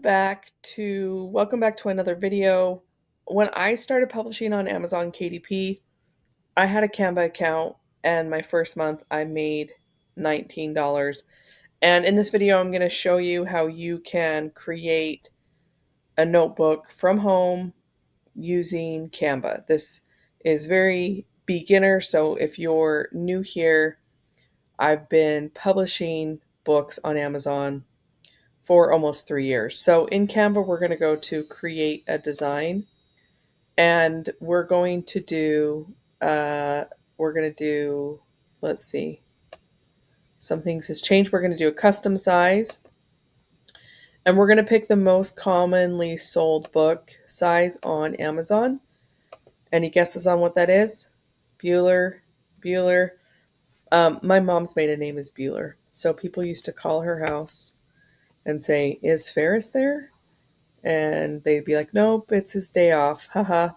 Welcome back to another video. When I started publishing on Amazon KDP, I had a Canva account and my first month I made $19. And in this video, I'm going to show you how you can create a notebook from home using Canva. This is very beginner, so if you're new here, I've been publishing books on Amazon for almost 3 years. So in Canva, we're going to go to create a design, and uh, we're going to do, let's see, some things has changed. We're going to do a custom size, and we're going to pick the most commonly sold book size on Amazon. Any guesses on what that is? Bueller. My mom's maiden name is Bueller. So people used to call her house and say, "Is Ferris there?" And they'd be like, "Nope, it's his day off. Haha."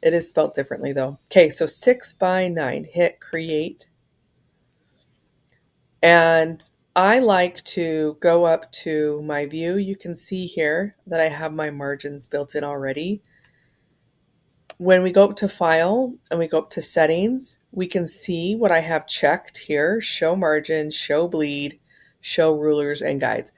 It is spelled differently though. Okay, so 6 by 9, hit create. And I like to go up to my view. You can see here that I have my margins built in already. When we go up to file and we go up to settings, we can see what I have checked here: show margin, show bleed, show rulers and guides.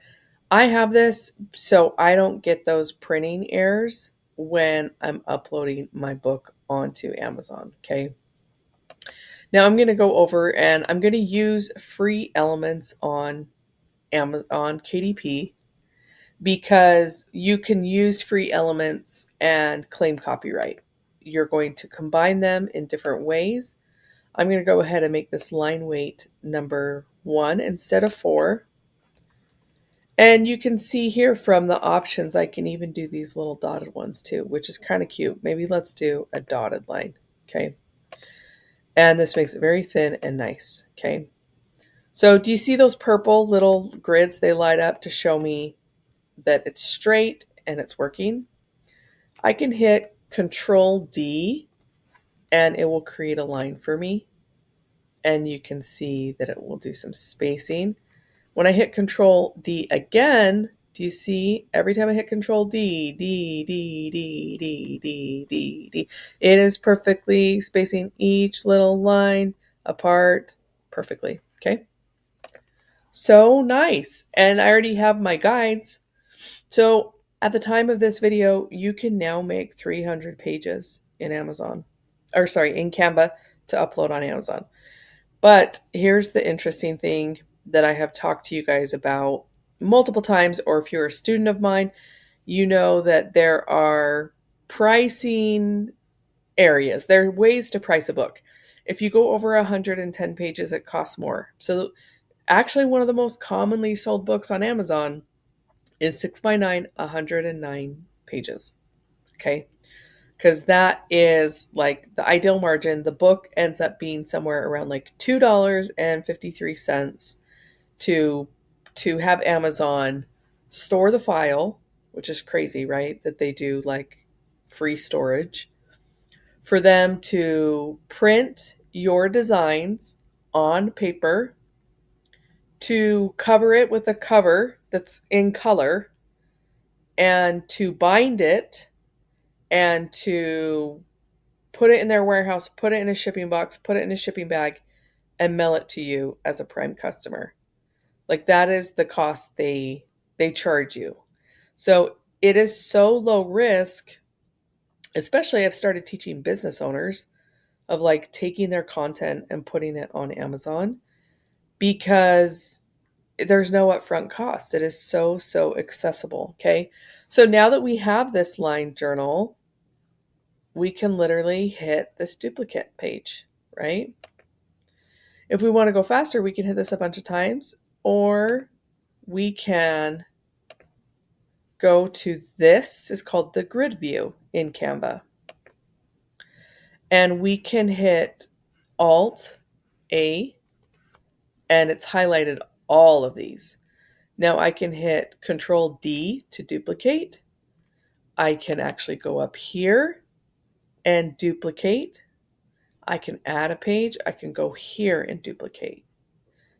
I have this so I don't get those printing errors when I'm uploading my book onto Amazon. Okay. Now I'm going to go over and I'm going to use free elements on Amazon KDP, because you can use free elements and claim copyright. You're going to combine them in different ways. I'm going to go ahead and make this line weight number 1 instead of 4. And you can see here from the options, I can even do these little dotted ones too, which is kind of cute. Maybe let's do a dotted line. Okay. And this makes it very thin and nice. Okay. So do you see those purple little grids? They light up to show me that it's straight and it's working. I can hit Control D and it will create a line for me. And you can see that it will do some spacing. When I hit Control D again, do you see every time I hit Control D, it is perfectly spacing each little line apart perfectly. Okay. So nice. And I already have my guides. So at the time of this video, you can now make 300 pages in in Canva to upload on Amazon. But here's the interesting thing that I have talked to you guys about multiple times, or if you're a student of mine, you know that there are pricing areas. There are ways to price a book. If you go over 110 pages, it costs more. So actually, one of the most commonly sold books on Amazon is 6 by 9, 109 pages. Okay. Because that is like the ideal margin. The book ends up being somewhere around like $2.53 to have Amazon store the file, which is crazy, right? That they do like free storage, for them to print your designs on paper, to cover it with a cover that's in color, and to bind it, and to put it in their warehouse, put it in a shipping box, put it in a shipping bag, and mail it to you as a Prime customer. Like that is the cost they charge you. So it is so low risk, especially I've started teaching business owners of like taking their content and putting it on Amazon, because there's no upfront cost. It is so accessible. Okay. So now that we have this line journal, we can literally hit this duplicate page, right? If we want to go faster, we can hit this a bunch of times, or we can go to this is called the grid view in Canva. And we can hit Alt A, and it's highlighted all of these. Now I can hit Control D to duplicate. I can actually go up here and duplicate. I can add a page. I can go here and duplicate.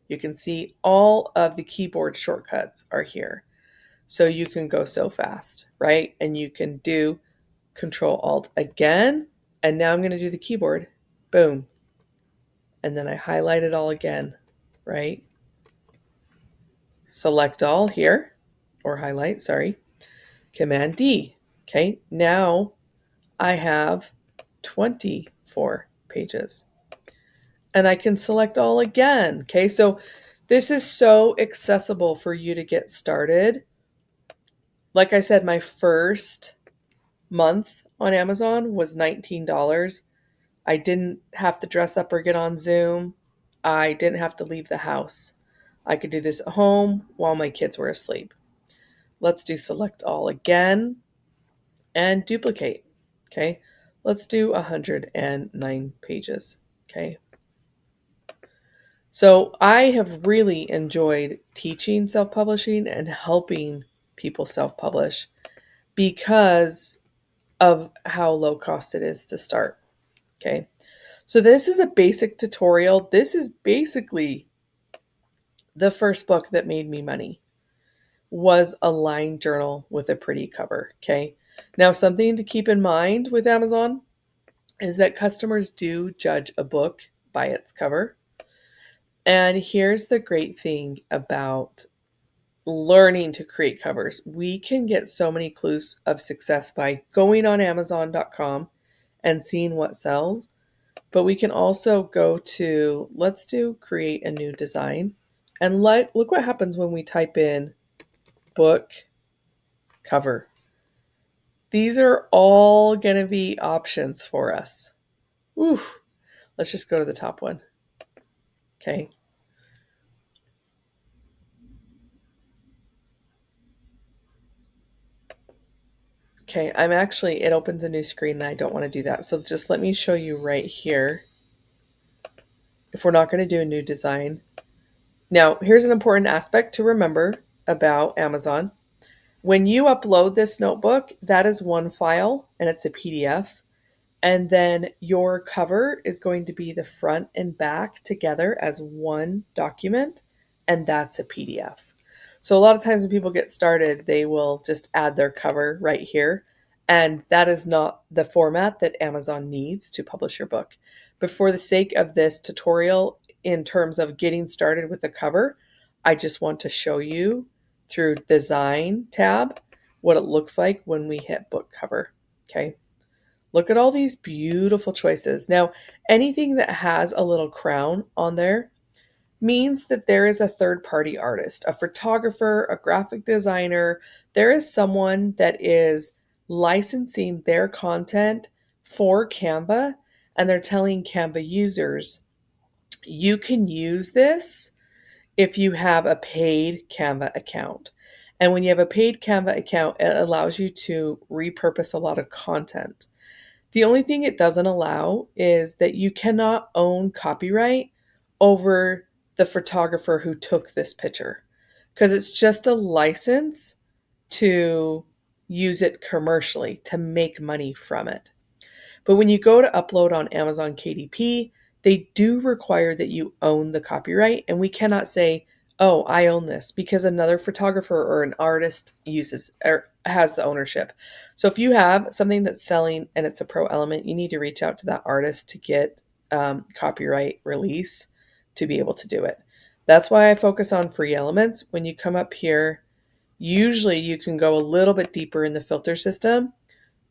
You can see all of the keyboard shortcuts are here. So you can go so fast, right? And you can do Control Alt again. And now I'm going to do the keyboard. Boom. And then I highlight it all again, right? Select all here, or highlight, sorry. Command D. Okay, now I have 24 pages. And I can select all again. Okay, so this is so accessible for you to get started. Like I said, my first month on Amazon was $19. I didn't have to dress up or get on Zoom. I didn't have to leave the house. I could do this at home while my kids were asleep. Let's do select all again and duplicate. Okay, let's do 109 pages. Okay. So I have really enjoyed teaching self-publishing and helping people self-publish because of how low cost it is to start. Okay. So this is a basic tutorial. This is basically the first book that made me money, was a lined journal with a pretty cover. Okay. Now, something to keep in mind with Amazon is that customers do judge a book by its cover. And here's the great thing about learning to create covers. We can get so many clues of success by going on Amazon.com and seeing what sells. But we can also go to, let's do create a new design. And look what happens when we type in book cover. These are all going to be options for us. Ooh, let's just go to the top one. Okay. Okay, it opens a new screen and I don't want to do that. So just let me show you right here. If we're not going to do a new design. Now, here's an important aspect to remember about Amazon. When you upload this notebook, that is one file and it's a PDF. And then your cover is going to be the front and back together as one document, and that's a PDF. So a lot of times when people get started, they will just add their cover right here. And that is not the format that Amazon needs to publish your book. But for the sake of this tutorial, in terms of getting started with the cover, I just want to show you through Design tab what it looks like when we hit book cover. Okay. Look at all these beautiful choices. Now, anything that has a little crown on there means that there is a third-party artist, a photographer, a graphic designer. There is someone that is licensing their content for Canva, and they're telling Canva users, you can use this if you have a paid Canva account. And when you have a paid Canva account, it allows you to repurpose a lot of content. The only thing it doesn't allow is that you cannot own copyright over the photographer who took this picture, because it's just a license to use it commercially, to make money from it. But when you go to upload on Amazon KDP, they do require that you own the copyright, and we cannot say, oh, I own this, because another photographer or an artist uses or has the ownership. So if you have something that's selling and it's a pro element, you need to reach out to that artist to get copyright release to be able to do it. That's why I focus on free elements. When you come up here, usually you can go a little bit deeper in the filter system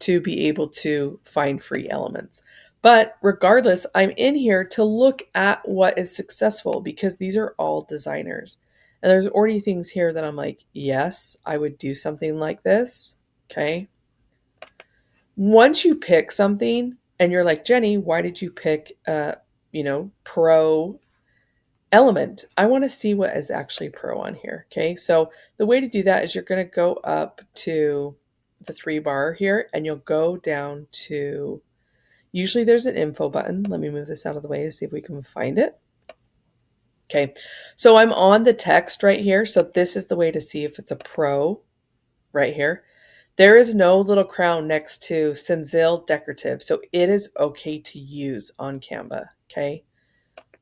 to be able to find free elements. But regardless, I'm in here to look at what is successful, because these are all designers. And there's already things here that I'm like, yes, I would do something like this. Okay. Once you pick something and you're like, Jenny, why did you pick pro element? I want to see what is actually pro on here. Okay. So the way to do that is you're going to go up to the 3-bar here and you'll go down to, usually there's an info button. Let me move this out of the way to see if we can find it. Okay, so I'm on the text right here. So this is the way to see if it's a pro right here. There is no little crown next to Senzil Decorative. So it is okay to use on Canva. Okay,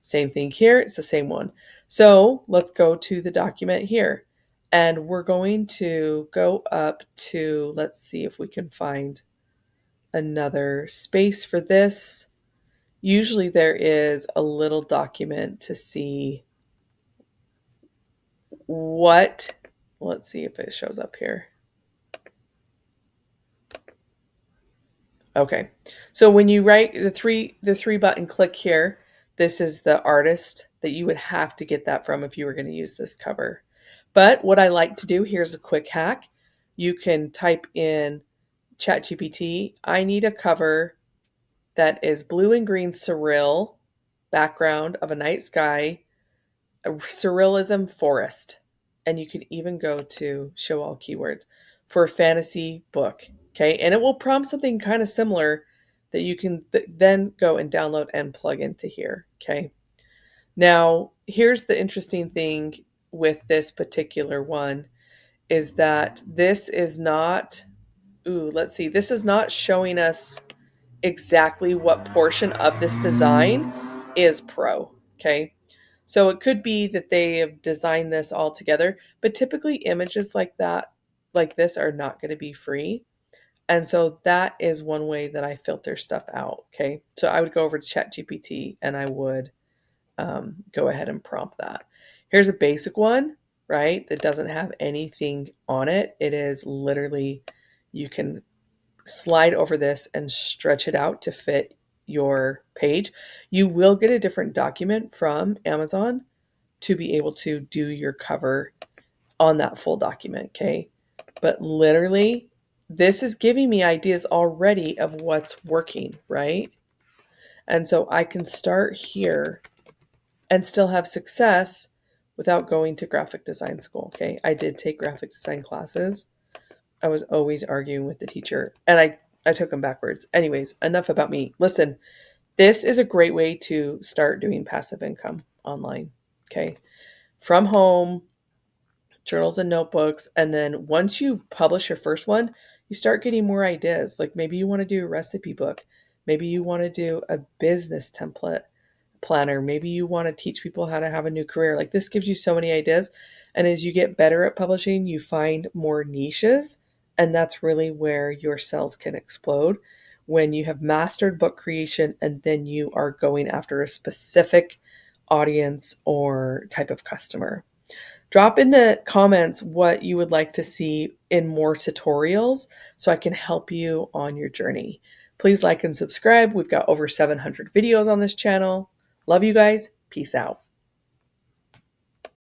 same thing here. It's the same one. So let's go to the document here. And we're going to go up to, let's see if we can find another space for this. Usually there is a little document to see what, let's see if it shows up here. Okay. So when you write the three button click here, this is the artist that you would have to get that from if you were going to use this cover. But what I like to do, here's a quick hack. You can type in ChatGPT, I need a cover that is blue and green surreal background of a night sky, a surrealism forest. And you can even go to show all keywords for a fantasy book. Okay. And it will prompt something kind of similar that you can then go and download and plug into here. Okay. Now, here's the interesting thing with this particular one is that this is not, let's see, this is not showing us exactly what portion of this design is pro. Okay. So it could be that they have designed this all together, but typically images like that, like this, are not going to be free. And so that is one way that I filter stuff out. Okay. So I would go over to ChatGPT and I would go ahead and prompt that. Here's a basic one, right? That doesn't have anything on it. It is literally, you can slide over this and stretch it out to fit your page. You will get a different document from Amazon to be able to do your cover on that full document, okay? But literally, this is giving me ideas already of what's working, right? And so I can start here and still have success without going to graphic design school, okay? I did take graphic design classes. I was always arguing with the teacher, and I took them backwards. Anyways, enough about me. Listen, this is a great way to start doing passive income online, okay? From home, journals and notebooks. And then once you publish your first one, you start getting more ideas. Like maybe you want to do a recipe book. Maybe you want to do a business template planner. Maybe you want to teach people how to have a new career. Like this gives you so many ideas. And as you get better at publishing, you find more niches. And that's really where your sales can explode when you have mastered book creation and then you are going after a specific audience or type of customer. Drop in the comments what you would like to see in more tutorials so I can help you on your journey. Please like and subscribe. We've got over 700 videos on this channel. Love you guys. Peace out.